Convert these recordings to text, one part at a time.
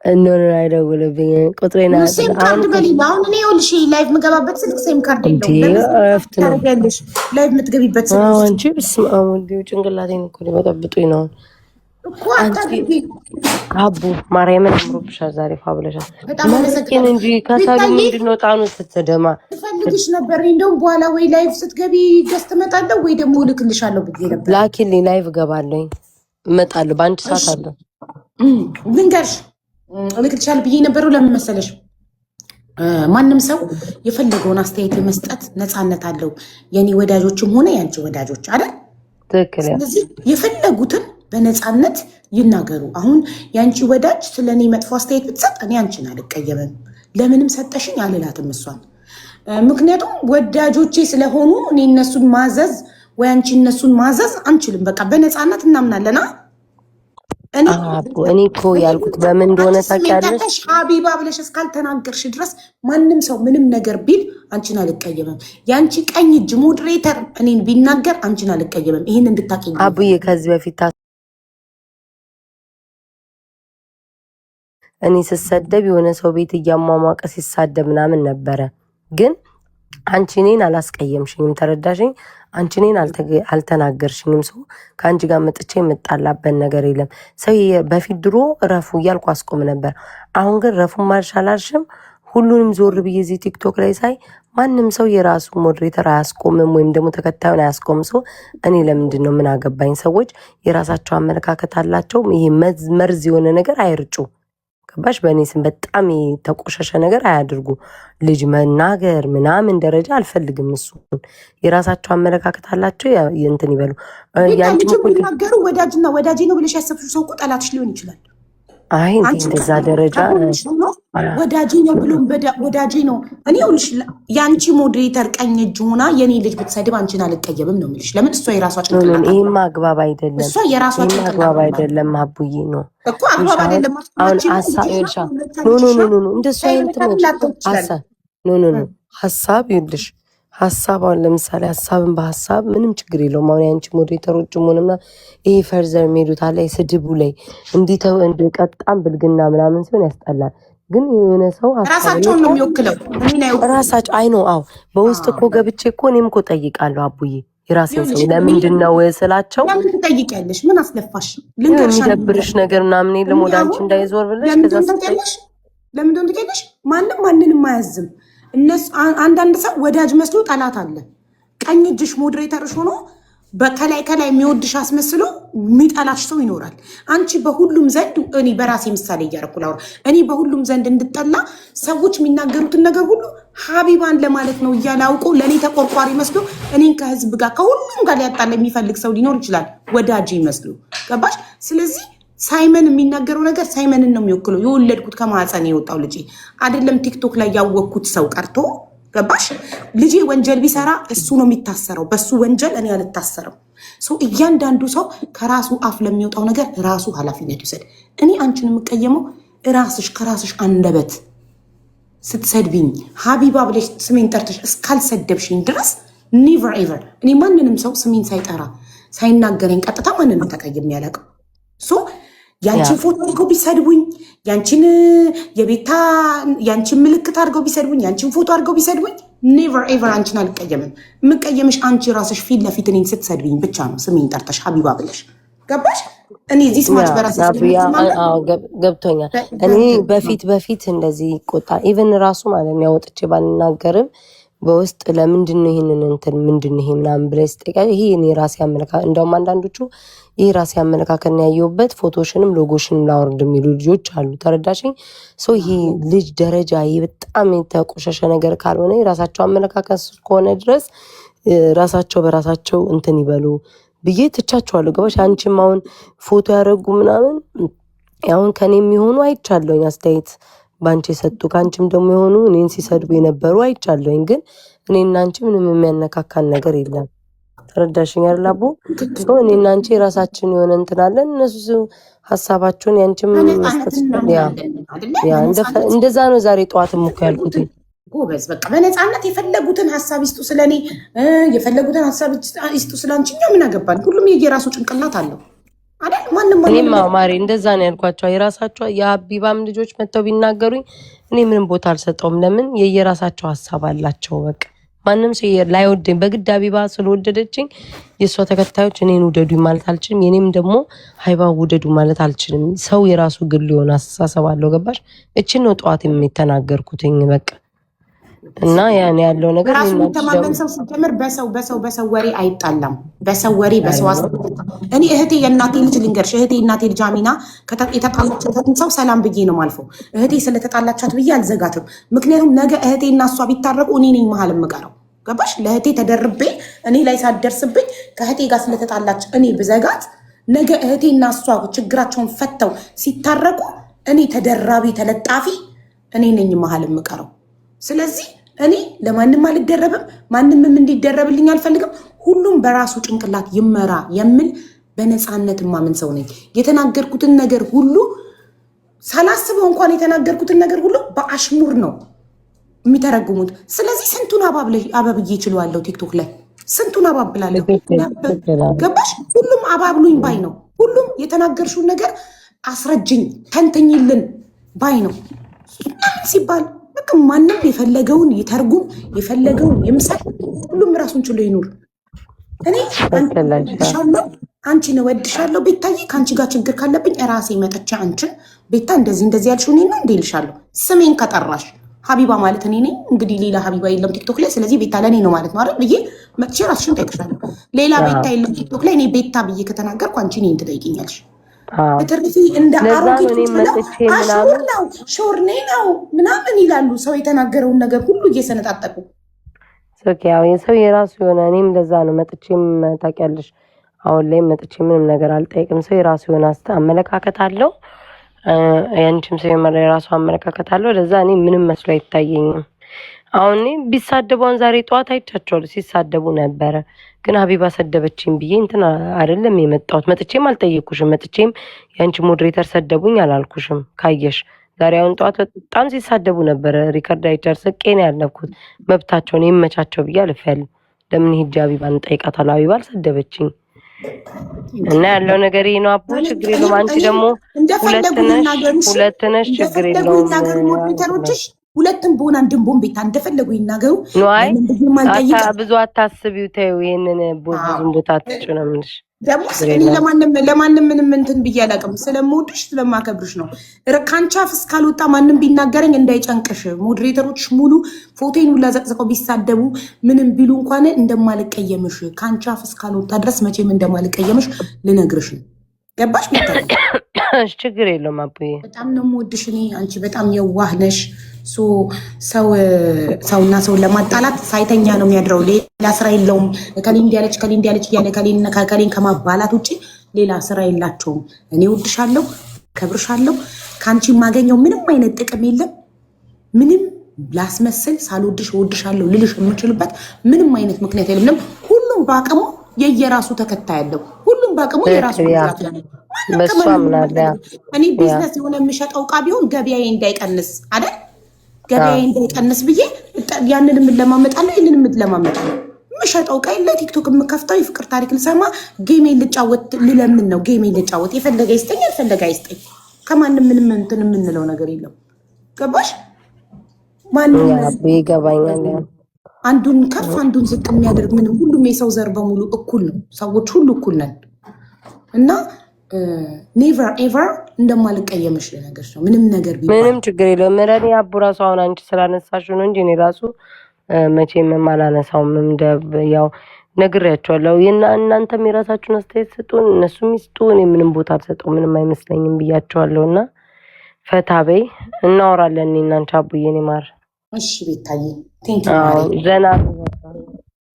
እኖር አይደውልብኝ ቁጥሬና ሴም ካርድ በሌላ አሁን እኔ ይኸውልሽ ላይቭ የምገባበት ስልክ ሴም ካርድ የለውም። ላይቭ የምትገቢበት ስልክ አንቺ በስመ አብ ወልድ ጭንቅላቴን እኮ ሊበጠብጡኝ ነው እኮ አታድርጊ። አቡ ማርያምን አምሮብሻል ዛሬ ፋብለሻል። መስኪን እንጂ ከሰሉ ምንድነው ጣኑ ስትደማ ትፈልግሽ ነበር። እንደውም በኋላ ወይ ላይቭ ስትገቢ ገስት እመጣለሁ ወይ ደግሞ እልክልሻለሁ ብዬ ነበር። ላኪልኝ፣ ላይቭ እገባለሁ እመጣለሁ። በአንድ ሰዓት አለ ልንገርሽ እልክልሻለሁ ብዬ ነበረው። ለምን መሰለሽ ማንም ሰው የፈለገውን አስተያየት የመስጠት ነፃነት አለው። የኔ ወዳጆችም ሆነ ያንቺ ወዳጆች አይደል? ትክክል። ስለዚህ የፈለጉትን በነፃነት ይናገሩ። አሁን ያንቺ ወዳጅ ስለኔ መጥፎ አስተያየት ብትሰጥ እኔ አንቺን አልቀየምም። ለምንም ሰጠሽኝ አልላትም እሷን። ምክንያቱም ወዳጆቼ ስለሆኑ እኔ እነሱን ማዘዝ ወይ አንቺ እነሱን ማዘዝ አንችልም። በቃ በነፃነት እናምናለና እኔ እኮ ያልኩት በምን እንደሆነ ታውቂያለሽ? ሀቢባ ብለሽ እስካልተናገርሽ ድረስ ማንም ሰው ምንም ነገር ቢል አንቺን አልቀየምም። የአንቺ ቀኝ እጅ ሞዴሬተር እኔን ቢናገር አንቺን አልቀየምም። ይህን እንድታቂ አቡዬ ከዚህ በፊት እኔ ስሰደብ የሆነ ሰው ቤት እያሟሟቀ ሲሳደብ ምናምን ነበረ። ግን አንቺ እኔን አላስቀየምሽኝም፣ ተረዳሽኝ? አንቺ እኔን አልተናገርሽኝም። ሰው ከአንቺ ጋር መጥቼ የምጣላበት ነገር የለም። ሰው በፊት ድሮ ረፉ እያልኩ አስቆም ነበር። አሁን ግን ረፉ ማልሽ አላልሽም። ሁሉንም ዞር ብዬ እዚህ ቲክቶክ ላይ ሳይ ማንም ሰው የራሱ ሞዴሬተር አያስቆምም ወይም ደግሞ ተከታዩን አያስቆም። ሰው እኔ ለምንድን ነው ምን አገባኝ? ሰዎች የራሳቸው አመለካከት አላቸው። ይሄ መርዝ የሆነ ነገር አይርጩ። ገባሽ? በእኔ ስም በጣም የተቆሸሸ ነገር አያድርጉ። ልጅ መናገር ምናምን ደረጃ አልፈልግም። እሱን የራሳቸው አመለካከት አላቸው። እንትን ይበሉ። ናገሩ ወዳጅና ወዳጅ ነው ብለሽ ያሰብሽው ሰው እኮ ጠላትሽ ሊሆን ይችላል። አይ እንደዛ ደረጃ ወዳጅ ነው ብሎ ወዳጅ ነው። እኔ ይኸውልሽ የአንቺ ሞዴሬተር ቀኝ እጅ ሆና የኔ ልጅ ብትሰድብ አንቺን አልቀየምም ነው የምልሽ። ለምን? እሷ የራሷ ጭንቅላት ነው። ይሄማ አግባብ አይደለም። እሷ የራሷ ጭንቅላት አግባብ አይደለም። አቡዬ ነው እኮ አግባብ አይደለም። አሁን ሀሳብ ይልሻል። ኖ እንደሱ አይነት ሀሳብ ኖ ሀሳብ ይልሽ ሀሳብ አሁን ለምሳሌ ሀሳብን በሀሳብ ምንም ችግር የለውም። አሁን ያንቺ ሞዴሬተሮች ሆነና ይሄ ፈርዘር የሚሄዱት አለ ስድቡ ላይ እንዲተው እንዲቀጣም ብልግና ምናምን ሲሆን ያስጠላል። ግን የሆነ ሰው ራሳቸውን ነው የሚወክለው። ራሳቸው አይ ነው። አዎ በውስጥ እኮ ገብቼ እኮ እኔም እኮ ጠይቃለሁ። አቡዬ የራሴን ሰው ለምንድን ነው ስላቸው ለምን ትጠይቂያለሽ? ምን አስለፋሽ? የሚደብርሽ ነገር ምናምን የለም ወደ አንቺ እንዳይዞር ብለሽ ለምንድን ትጠይቂያለሽ? ማንንም አያዝም። እነሱ አንዳንድ ሰው ወዳጅ መስሎ ጠላት አለ። ቀኝ እጅሽ ሞዴሬተርሽ ሆኖ በከላይ የሚወድሽ አስመስሎ የሚጠላሽ ሰው ይኖራል። አንቺ በሁሉም ዘንድ እኔ በራሴ ምሳሌ እያደረኩ ላውራ። እኔ በሁሉም ዘንድ እንድጠላ ሰዎች የሚናገሩትን ነገር ሁሉ ሀቢባን ለማለት ነው እያለ አውቆ ለእኔ ተቆርቋሪ መስሎ እኔን ከህዝብ ጋር ከሁሉም ጋር ሊያጣላ የሚፈልግ ሰው ሊኖር ይችላል፣ ወዳጅ ይመስሉ። ገባሽ? ስለዚህ ሳይመን የሚናገረው ነገር ሳይመንን ነው የሚወክለው። የወለድኩት ከማህፀን የወጣው ልጄ አይደለም ቲክቶክ ላይ ያወቅኩት ሰው ቀርቶ ገባሽ? ልጄ ወንጀል ቢሰራ እሱ ነው የሚታሰረው። በሱ ወንጀል እኔ አልታሰረው። እያንዳንዱ ሰው ከራሱ አፍ ለሚወጣው ነገር ራሱ ኃላፊነት ይውሰድ። እኔ አንቺን የምቀየመው ከራስሽ አንደበት ስትሰድብኝ ሀቢባ ብለሽ ስሜን ጠርተሽ እስካልሰደብሽኝ ድረስ ኔቨር ኤቨር እኔ ማንንም ሰው ስሜን ሳይጠራ ሳይናገረኝ ቀጥታ ማንንም ተቀይሜ ያላውቅም። ያንቺን ፎቶ አድርገው ቢሰድቡኝ ያንቺን ምልክት አድርገው ቢሰድቡኝ ያንቺን ፎቶ አድርገው ቢሰድቡኝ ኔቨር ኤቨር አንቺን አልቀየምም። የምቀየምሽ አንቺ ራስሽ ፊት ለፊት እኔን ስትሰድብኝ ብቻ ነው፣ ስሜን ጠርተሽ ሀቢባ ብለሽ። ገባሽ? እኔ እዚህ ስማች በራሴ ገብቶኛል። እኔ በፊት እንደዚህ ቆጣ ኢቨን ራሱ ማለት ነው ያወጥቼ ባልናገርም በውስጥ ለምንድን ነው ይሄንን እንትን ምንድን ነው ይሄ ምናምን ብለሽ ስጠይቃለሁ። ይሄ እኔ ራሴ አመለካከት እንደውም አንዳንዶቹ ይሄ ራሴ አመለካከት ነው ያየሁበት ፎቶሽንም ሎጎሽንም ላወርድ የሚሉ ልጆች አሉ። ተረዳሽኝ? ይሄ ልጅ ደረጃ ይሄ በጣም የተቆሸሸ ነገር ካልሆነ የራሳቸው አመለካከት ከሆነ ድረስ ራሳቸው በራሳቸው እንትን ይበሉ ብዬ ትቻቸዋለሁ። ገባሽ? አንቺም አሁን ፎቶ ያደረጉ ምናምን አሁን ከኔ የሚሆኑ አይቻለሁኝ አስተያየት ባንቺ የሰጡ ከአንቺም ደግሞ የሆኑ እኔን ሲሰድቡ የነበሩ አይቻለሁኝ። ግን እኔና አንቺ ምንም የሚያነካካን ነገር የለም። ተረዳሽኝ አይደል አቡ? እኔና አንቺ የራሳችን የሆነ እንትን አለን። እነሱ ሀሳባቸውን ያንቺም እንደዛ ነው። ዛሬ ጠዋትም እኮ ያልኩት ጎበዝ በቃ በነፃነት የፈለጉትን ሀሳብ ይስጡ ስለኔ፣ የፈለጉትን ሀሳብ ይስጡ ስላንቺ። እኛ ምን አገባን? ሁሉም የየራሱ ጭንቅላት አለው። አይደል? ማንም እኔማ ማሪ እንደዛ ነው ያልኳቸው። የራሳቸው የሀቢባም ልጆች መጥተው ቢናገሩኝ እኔ ምንም ቦታ አልሰጠውም። ለምን የየራሳቸው ሀሳብ አላቸው። በቃ ማንም ሰው ላይወደኝ በግድ ሀቢባ ስለወደደችኝ የእሷ ተከታዮች እኔን ውደዱኝ ማለት አልችልም። የኔም ደግሞ ሀይባ ውደዱ ማለት አልችልም። ሰው የራሱ ግል የሆነ አስተሳሰብ አለው። ገባሽ? እችን ነው ጠዋት የተናገርኩትኝ በቃ እና ያን ያለው ነገር ራሱ የሚተማመን ሰው ሲጀምር በሰው ወሬ አይጣላም። በሰው ወሬ በሰው እኔ እህቴ የእናቴ ልጅ ልንገርሽ፣ እህቴ የእናቴ ልጅ አሚና የተጣላችበትን ሰው ሰላም ብዬ ነው ማልፈው። እህቴ ስለተጣላቻት ብዬ አልዘጋትም። ምክንያቱም ነገ እህቴ እና እሷ ቢታረቁ እኔ ነኝ መሀል የምቀረው። ገባሽ? ለእህቴ ተደርቤ እኔ ላይ ሳትደርስብኝ ከእህቴ ጋር ስለተጣላች እኔ ብዘጋት ነገ እህቴ እና እሷ ችግራቸውን ፈተው ሲታረቁ እኔ ተደራቢ ተለጣፊ እኔ ነኝ መሀል የምቀረው። ስለዚህ እኔ ለማንም አልደረብም፣ ማንምም እንዲደረብልኝ አልፈልግም። ሁሉም በራሱ ጭንቅላት ይመራ የምል በነፃነት ማምን ሰው ነኝ። የተናገርኩትን ነገር ሁሉ ሳላስበው እንኳን የተናገርኩትን ነገር ሁሉ በአሽሙር ነው የሚተረጉሙት። ስለዚህ ስንቱን አባብዬ ይችላለው ቲክቶክ ላይ ስንቱን አባብላለሁ። ገባሽ? ሁሉም አባብሉኝ ባይ ነው። ሁሉም የተናገርሽውን ነገር አስረጅኝ ተንተኝልን ባይ ነው ሲባል ማንም የፈለገውን ይተርጉም፣ የፈለገውን ይምሰል። ሁሉም ራሱን ችሎ ይኑር። እኔ አንቺን እወድሻለሁ ቤታዬ፣ ከአንቺ ጋር ችግር ካለብኝ ራሴ መጥቼ አንቺን ቤታ እንደዚህ ያልሽው እኔ ነው እንዴ ልሻለሁ። ስሜን ከጠራሽ ሀቢባ ማለት እኔ ነኝ። እንግዲህ ሌላ ሀቢባ የለም ቲክቶክ ላይ። ስለዚህ ቤታ ለእኔ ነው ማለት ነው አይደል ብዬ መጥቼ ራስሽን ጠይቅሻለሁ። ሌላ ቤታ የለም ቲክቶክ ላይ። እኔ ቤታ ብዬ ከተናገርኩ አንቺ እኔን ትጠይቅኛለሽ። በተረፈ እንደ አሮጌት አሽሙር ነው ሾርኔ ነው ምናምን ይላሉ። ሰው የተናገረውን ነገር ሁሉ እየሰነጣጠቁ ያው የሰው የራሱ የሆነ እኔም ለዛ ነው መጥቼም ታውቂያለሽ፣ አሁን ላይ መጥቼ ምንም ነገር አልጠይቅም። ሰው የራሱ የሆነ አመለካከት አለው። ያንቺም ሰው የራሱ አመለካከት አለው። ለዛ እኔ ምንም መስሎ አይታየኝም። አሁን ቢሳደቡን ዛሬ ጠዋት አይቻቸዋለሁ ሲሳደቡ ነበረ። ግን ሀቢባ ሰደበችኝ ብዬ እንትን አይደለም የመጣሁት። መጥቼም አልጠየኩሽም። መጥቼም የአንቺ ሞዴሬተር ሰደቡኝ አላልኩሽም። ካየሽ ዛሬ አሁን ጠዋት በጣም ሲሳደቡ ነበረ። ሪከርድ አይቻል ስቄ ነው ያለፍኩት። መብታቸውን ይመቻቸው ብዬ አልፌያለሁ። ለምን ሂጅ ሀቢባን እንጠይቃታለሁ። ሀቢባ አልሰደበችኝ እና ያለው ነገር ይሄ ነው። አቦ ችግር የለውም። አንቺ ደግሞ ሁለት ነሽ ችግር የለውም። ሁለትም በሆነ አንድም ቦን ቤታ እንደፈለጉ ይናገሩ። ብዙ አታስቢው፣ ተይው። ይሄንን ብዙም ቦታ አትጩ ነው የምልሽ። ደግሞ እኔ ለማንም ምንም እንትን ብዬ አላውቅም። ስለምወድሽ ስለማከብርሽ ነው። ከአንቺ አፍ እስካልወጣ ማንም ቢናገረኝ እንዳይጨንቅሽ። ሞዴሬተሮች ሙሉ ፎቶን ሁላ ዘቅዝቀው ቢሳደቡ ምንም ቢሉ እንኳን እንደማልቀየምሽ ከአንቺ አፍ እስካልወጣ ድረስ መቼም እንደማልቀየምሽ ልነግርሽ ነው። ገባሽ? ችግር የለውም አቡዬ። በጣም ነው የምወድሽ እኔ። አንቺ በጣም የዋህ ነሽ። ሰውና ሰውን ለማጣላት ሳይተኛ ነው የሚያድረው። ሌላ ስራ የለውም። ከሌ እንዲያለች ከሌ እንዲያለች እያለ ከሌን ከማባላት ውጭ ሌላ ስራ የላቸውም። እኔ እወድሻለሁ፣ ከብርሻለሁ። ከአንቺ የማገኘው ምንም አይነት ጥቅም የለም። ምንም ላስመስል ሳልወድሽ እወድሻለሁ ልልሽ የምችልበት ምንም አይነት ምክንያት የለም። ሁሉም በአቅሙ የየራሱ ተከታይ ያለው፣ ሁሉም በአቅሙ የራሱ እኔ ቢዝነስ የሆነ የምሸጠው እቃ ቢሆን ገበያዬ እንዳይቀንስ አይደል? ገበያዬ እንዳይቀንስ ብዬ ያንን የምለማመጣለሁ፣ ይህንን የምለማመጣለሁ። የምሸጠው እቃ ለቲክቶክ የምከፍተው የፍቅር ታሪክ ልሰማ ጌሜ ልጫወት ልለምን ነው። ጌሜ ልጫወት የፈለገ ይስጠኝ ያልፈለገ አይስጠኝ። ከማንም ምንም እንትን የምንለው ነገር የለም። ገባሽ? ማንም ይገባኛል። አንዱን ከፍ አንዱን ዝቅ የሚያደርግ ምንም፣ ሁሉም የሰው ዘር በሙሉ እኩል ነው። ሰዎች ሁሉ እኩል ነን እና ኔቨር ኤቨር እንደማልቀየምሽ ልነግርሽ ነው። ምንም ነገር ምንም ችግር የለውም። ምረኔ አቡ ራሱ አሁን አንቺ ስላነሳሽው ነው እንጂ እኔ ራሱ መቼም አላነሳውም። ያው ነግሬያቸዋለሁ። እናንተም የራሳችሁን አስተያየት ስጡን፣ እነሱም ይስጡ። እኔ ምንም ቦታ አልሰጠው፣ ምንም አይመስለኝም ብያቸዋለሁ። እና ፈታ በይ፣ እናወራለን እኔ እና አንቺ አቡዬ። እኔ ማር እሺ ቤታዬ፣ ዘና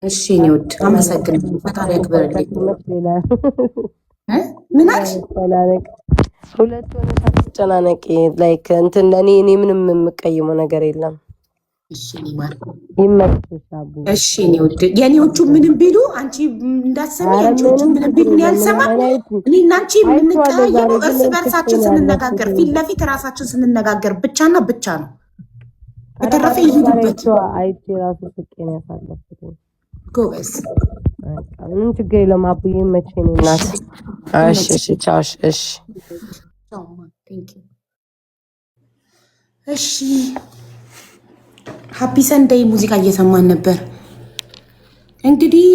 እሺ። እኔ ውድ አመሰግናለሁ። ፈጣሪ ያክብርልኝ። ምናች ሁለት ሆነ ሳትጨናነቂ ላይክ እንትን ለእኔ ምንም የምቀይመው ነገር የለም። እሺ እኔ ማር ይመችሽ አቡ። እሺ እኔ ውድ የኔዎቹ ምንም ቢሉ አንቺ እንዳሰሚ አንቺዎቹ ምንም ቢሉ ያልሰማ እኔ እና አንቺ የምንቀያየመው እርስ በርሳችን ስንነጋገር፣ ፊት ለፊት ራሳችን ስንነጋገር ብቻና ብቻ ነው። በተረፈ ይሄዱበት አይቼ ራሱ ስቄ ነው ያሳለፍኩት። ጎበዝ። ምንም ችግር የለውም። አቡዬ መቼ ነው እናት? እሺ ቻውሽ። እሺ ሃፒ ሰንደይ ሙዚቃ እየሰማን ነበር እንግዲህ